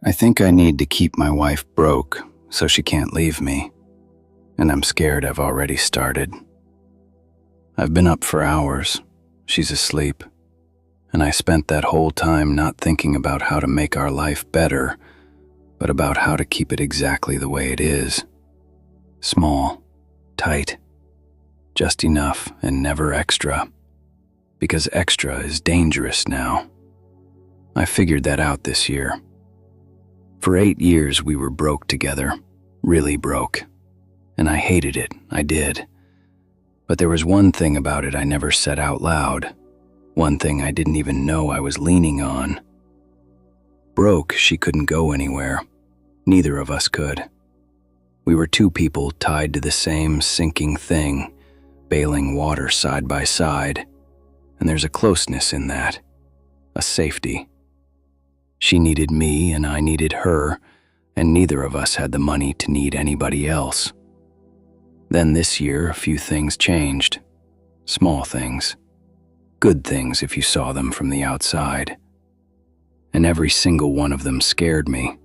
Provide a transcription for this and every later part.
I think I need to keep my wife broke so she can't leave me, and I'm scared I've already started. I've been up for hours, she's asleep, and I spent that whole time not thinking about how to make our life better, but about how to keep it exactly the way it is. Small, tight, just enough and never extra, because extra is dangerous now. I figured that out this year. For 8 years we were broke together, really broke, and I hated it, I did. But there was one thing about it I never said out loud, one thing I didn't even know I was leaning on. Broke, she couldn't go anywhere. Neither of us could. We were two people tied to the same sinking thing, bailing water side by side, and there's a closeness in that, a safety. She needed me and I needed her, and neither of us had the money to need anybody else. Then this year, a few things changed. Small things. Good things if you saw them from the outside. And every single one of them scared me,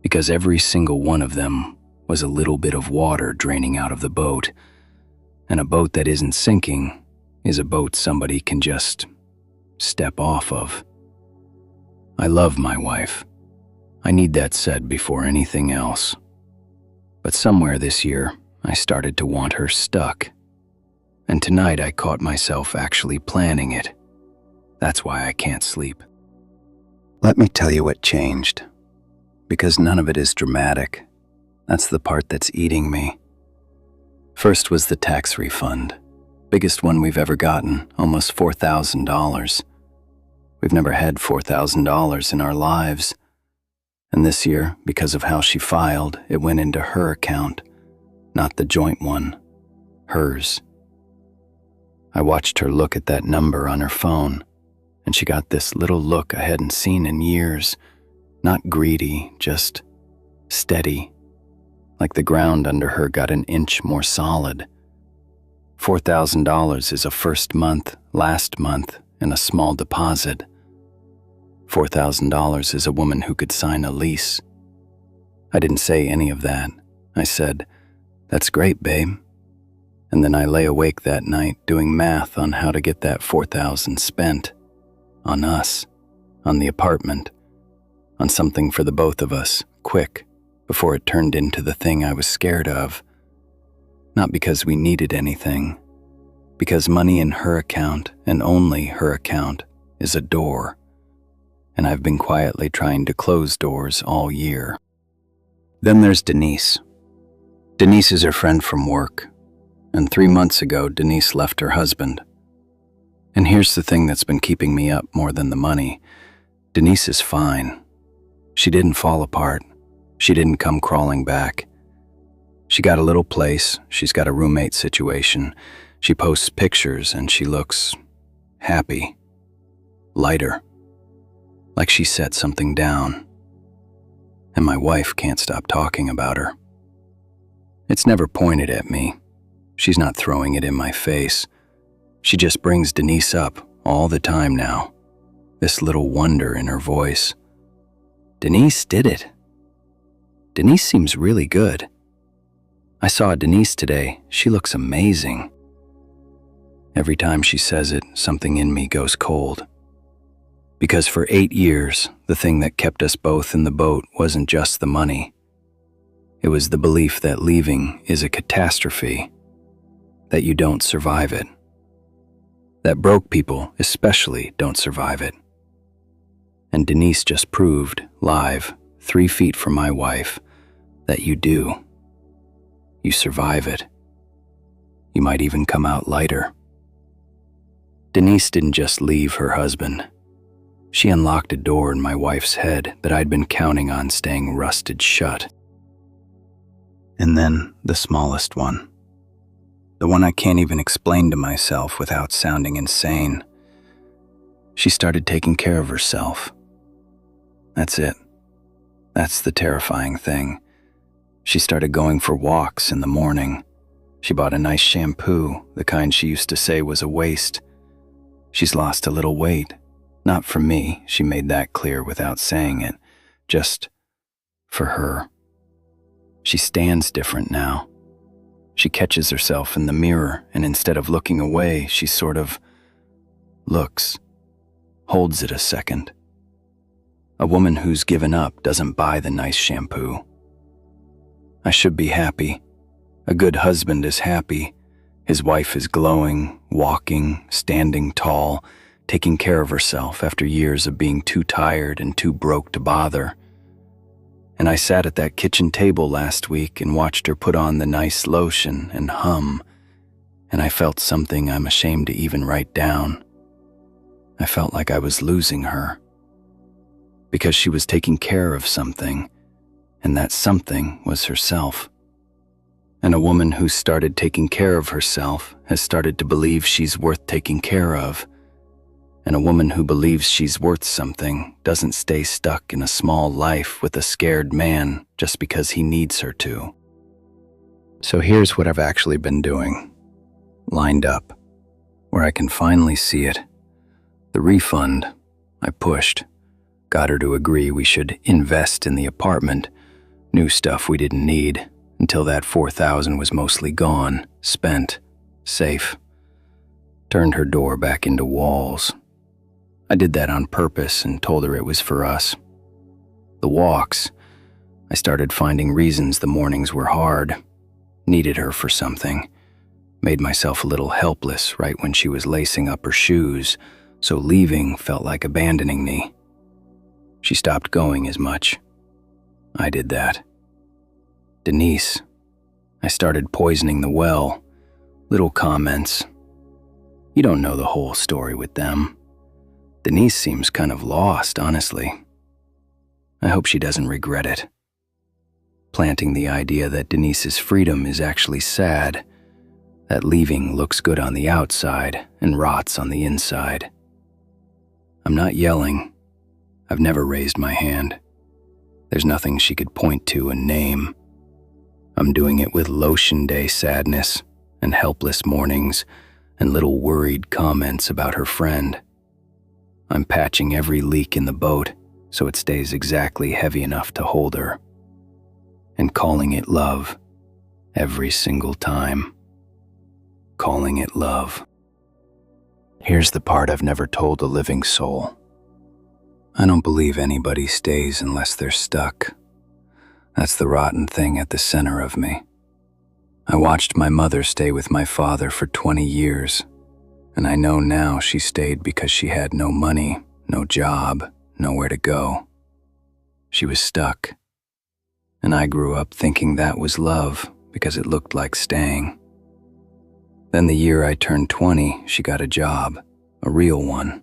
because every single one of them was a little bit of water draining out of the boat. And a boat that isn't sinking is a boat somebody can just step off of. I love my wife. I need that said before anything else. But somewhere this year, I started to want her stuck. And tonight I caught myself actually planning it. That's why I can't sleep. Let me tell you what changed. Because none of it is dramatic. That's the part that's eating me. First was the tax refund. Biggest one we've ever gotten, almost $4,000. We've never had $4,000 in our lives. And this year, because of how she filed, it went into her account, not the joint one, hers. I watched her look at that number on her phone, and she got this little look I hadn't seen in years. Not greedy, just steady, like the ground under her got an inch more solid. $4,000 is a first month, last month, and a small deposit. $4,000 is a woman who could sign a lease. I didn't say any of that. I said, "That's great, babe." And then I lay awake that night doing math on how to get that $4,000 spent. On us, on the apartment, on something for the both of us, quick, before it turned into the thing I was scared of. Not because we needed anything, because money in her account, and only her account, is a door. And I've been quietly trying to close doors all year. Then there's Denise. Denise is her friend from work, and 3 months ago Denise left her husband. And here's the thing that's been keeping me up more than the money. Denise is fine. She didn't fall apart. She didn't come crawling back. She got a little place, she's got a roommate situation. She posts pictures and she looks happy, lighter, like she set something down. And my wife can't stop talking about her. It's never pointed at me. She's not throwing it in my face. She just brings Denise up all the time now, this little wonder in her voice. Denise did it. Denise seems really good. I saw Denise today. She looks amazing. Every time she says it, something in me goes cold. Because for 8 years, the thing that kept us both in the boat wasn't just the money. It was the belief that leaving is a catastrophe, that you don't survive it, that broke people especially don't survive it. And Denise just proved, live, 3 feet from my wife, that you do. You survive it. You might even come out lighter. Denise didn't just leave her husband. She unlocked a door in my wife's head that I'd been counting on staying rusted shut. And then the smallest one. The one I can't even explain to myself without sounding insane. She started taking care of herself. That's it. That's the terrifying thing. She started going for walks in the morning. She bought a nice shampoo, the kind she used to say was a waste. She's lost a little weight. Not from me, she made that clear without saying it. Just for her. She stands different now. She catches herself in the mirror, and instead of looking away, she sort of looks, holds it a second. A woman who's given up doesn't buy the nice shampoo. I should be happy. A good husband is happy. His wife is glowing, walking, standing tall, taking care of herself after years of being too tired and too broke to bother. And I sat at that kitchen table last week and watched her put on the nice lotion and hum, and I felt something I'm ashamed to even write down. I felt like I was losing her, because she was taking care of something, and that something was herself. And a woman who started taking care of herself has started to believe she's worth taking care of. And a woman who believes she's worth something doesn't stay stuck in a small life with a scared man just because he needs her to. So here's what I've actually been doing. Lined up, where I can finally see it. The refund, I pushed. Got her to agree we should invest in the apartment. New stuff we didn't need, until that $4,000 was mostly gone, spent, safe. Turned her door back into walls. I did that on purpose and told her it was for us. The walks. I started finding reasons the mornings were hard. Needed her for something. Made myself a little helpless right when she was lacing up her shoes, so leaving felt like abandoning me. She stopped going as much. I did that. Denise. I started poisoning the well. Little comments. You don't know the whole story with them. Denise seems kind of lost, honestly. I hope she doesn't regret it. Planting the idea that Denise's freedom is actually sad, that leaving looks good on the outside and rots on the inside. I'm not yelling. I've never raised my hand. There's nothing she could point to and name. I'm doing it with lotion day sadness and helpless mornings and little worried comments about her friend. I'm patching every leak in the boat so it stays exactly heavy enough to hold her. And calling it love every single time. Calling it love. Here's the part I've never told a living soul. I don't believe anybody stays unless they're stuck. That's the rotten thing at the center of me. I watched my mother stay with my father for 20 years, and I know now she stayed because she had no money, no job, nowhere to go. She was stuck. And I grew up thinking that was love because it looked like staying. Then the year I turned 20, she got a job, a real one.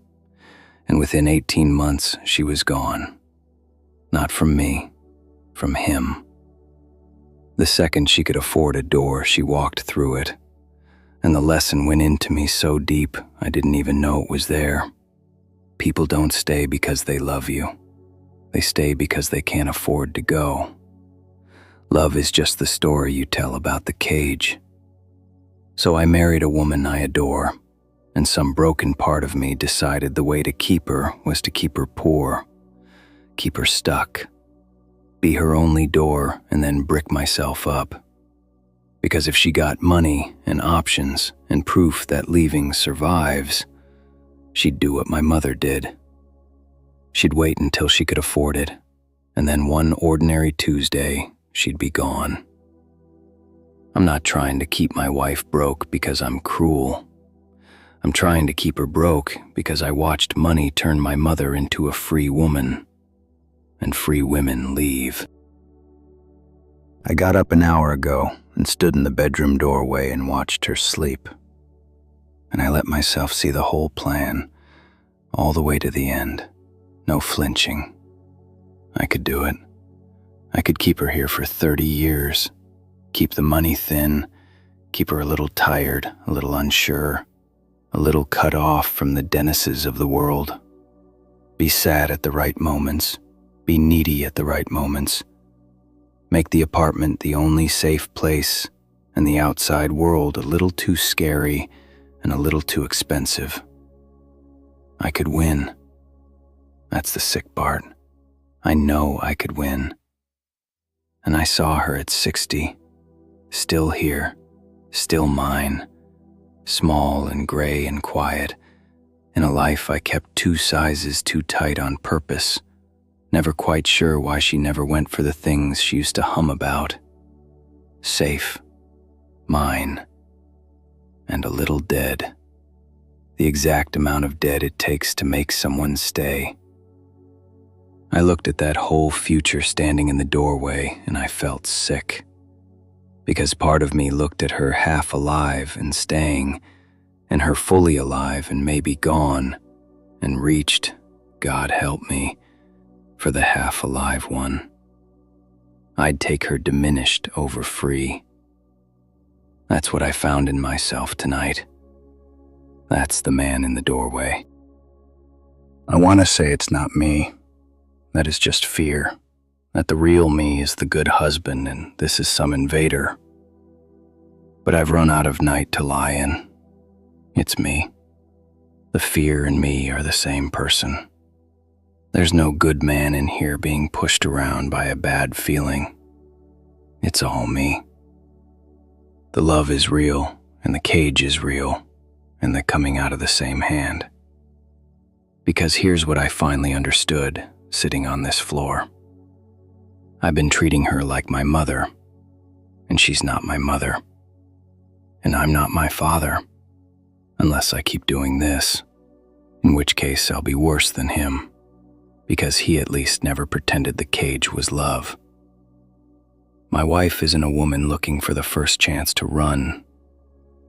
And within 18 months, she was gone. Not from me, from him. The second she could afford a door, she walked through it. And the lesson went into me so deep, I didn't even know it was there. People don't stay because they love you. They stay because they can't afford to go. Love is just the story you tell about the cage. So I married a woman I adore, and some broken part of me decided the way to keep her was to keep her poor, keep her stuck, be her only door, and then brick myself up. Because if she got money and options and proof that leaving survives, she'd do what my mother did. She'd wait until she could afford it, and then one ordinary Tuesday, she'd be gone. I'm not trying to keep my wife broke because I'm cruel. I'm trying to keep her broke because I watched money turn my mother into a free woman, and free women leave. I got up an hour ago and stood in the bedroom doorway and watched her sleep. And I let myself see the whole plan, all the way to the end, no flinching. I could do it. I could keep her here for 30 years, keep the money thin, keep her a little tired, a little unsure, a little cut off from the denizens of the world. Be sad at the right moments, be needy at the right moments. Make the apartment the only safe place and the outside world a little too scary and a little too expensive. I could win. That's the sick part. I know I could win. And I saw her at 60, still here, still mine, small and gray and quiet, in a life I kept 2 sizes too tight on purpose, never quite sure why she never went for the things she used to hum about. Safe, mine, and a little dead. The exact amount of dead it takes to make someone stay. I looked at that whole future standing in the doorway and I felt sick. Because part of me looked at her half alive and staying, and her fully alive and maybe gone, and reached, God help me, for the half alive one. I'd take her diminished over free. That's what I found in myself tonight. That's the man in the doorway. I want to say it's not me. That is just fear. That the real me is the good husband and this is some invader. But I've run out of night to lie in. It's me. The fear and me are the same person. There's no good man in here being pushed around by a bad feeling. It's all me. The love is real, and the cage is real, and they're coming out of the same hand. Because here's what I finally understood, sitting on this floor. I've been treating her like my mother, and she's not my mother. And I'm not my father, unless I keep doing this, in which case I'll be worse than him, because he at least never pretended the cage was love. My wife isn't a woman looking for the first chance to run.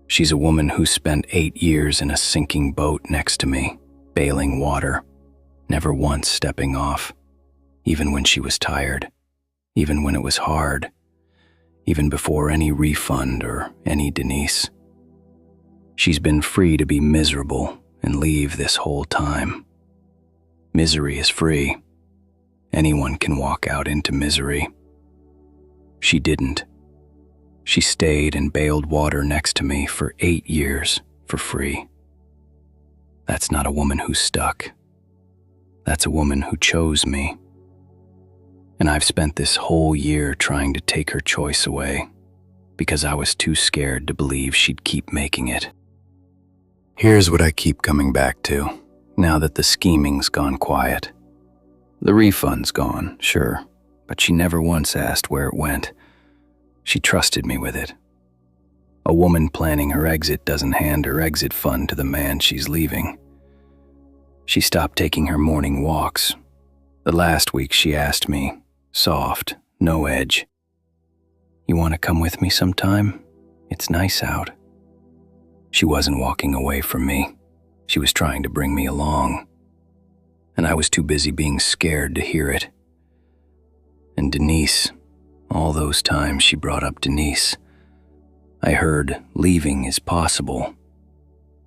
She's a woman who spent 8 years in a sinking boat next to me, bailing water, never once stepping off, even when she was tired, even when it was hard, even before any refund or any Denise. She's been free to be miserable and leave this whole time. Misery is free. Anyone can walk out into misery. She didn't. She stayed and bailed water next to me for 8 years for free. That's not a woman who's stuck. That's a woman who chose me. And I've spent this whole year trying to take her choice away because I was too scared to believe she'd keep making it. Here's what I keep coming back to, now that the scheming's gone quiet. The refund's gone, sure, but she never once asked where it went. She trusted me with it. A woman planning her exit doesn't hand her exit fund to the man she's leaving. She stopped taking her morning walks. The last week she asked me, soft, no edge, "You want to come with me sometime? It's nice out." She wasn't walking away from me. She was trying to bring me along. And I was too busy being scared to hear it. And Denise, all those times she brought up Denise, I heard leaving is possible.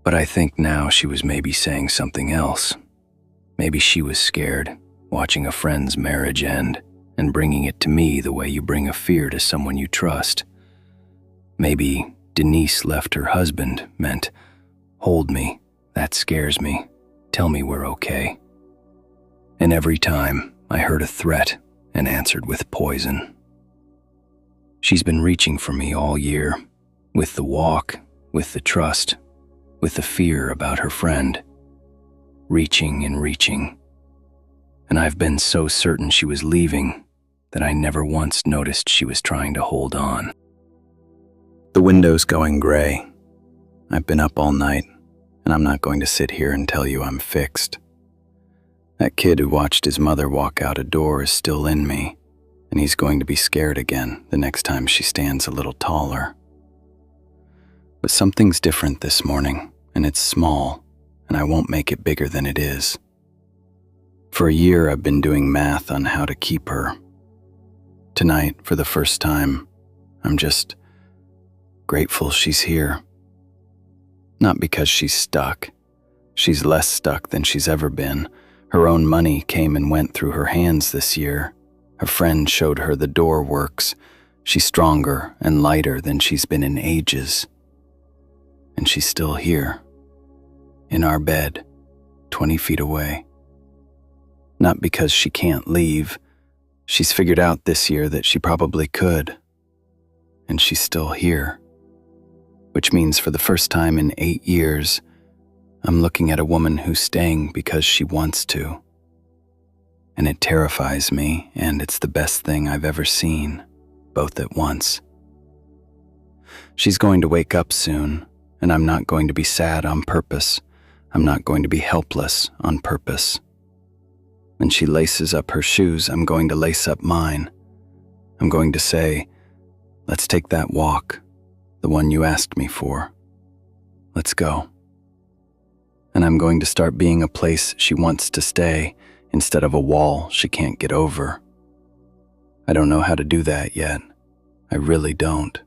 But I think now she was maybe saying something else. Maybe she was scared, watching a friend's marriage end and bringing it to me the way you bring a fear to someone you trust. Maybe Denise left her husband meant, "Hold me, that scares me, tell me we're okay." And every time I heard a threat and answered with poison. She's been reaching for me all year, with the walk, with the trust, with the fear about her friend. Reaching and reaching. And I've been so certain she was leaving that I never once noticed she was trying to hold on. The window's going gray. I've been up all night, and I'm not going to sit here and tell you I'm fixed. That kid who watched his mother walk out a door is still in me, and he's going to be scared again the next time she stands a little taller. But something's different this morning, and it's small, and I won't make it bigger than it is. For a year, I've been doing math on how to keep her. Tonight, for the first time, I'm just grateful she's here. Not because she's stuck. She's less stuck than she's ever been. Her own money came and went through her hands this year. Her friend showed her the door works. She's stronger and lighter than she's been in ages. And she's still here, in our bed, 20 feet away. Not because she can't leave, She's figured out this year that she probably could, and she's still here. Which means for the first time in 8 years, I'm looking at a woman who's staying because she wants to. And it terrifies me, and it's the best thing I've ever seen, both at once. She's going to wake up soon, and I'm not going to be sad on purpose. I'm not going to be helpless on purpose. When she laces up her shoes, I'm going to lace up mine. I'm going to say, let's take that walk, the one you asked me for. Let's go. And I'm going to start being a place she wants to stay instead of a wall she can't get over. I don't know how to do that yet. I really don't.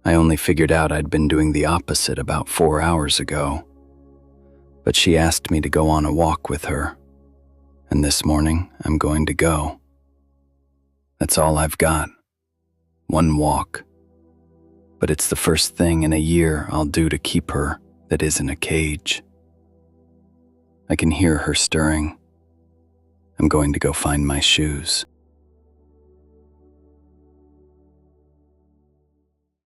I only figured out I'd been doing the opposite about 4 hours ago. But she asked me to go on a walk with her. And this morning, I'm going to go. That's all I've got. One walk. But it's the first thing in a year I'll do to keep her that isn't a cage. I can hear her stirring. I'm going to go find my shoes.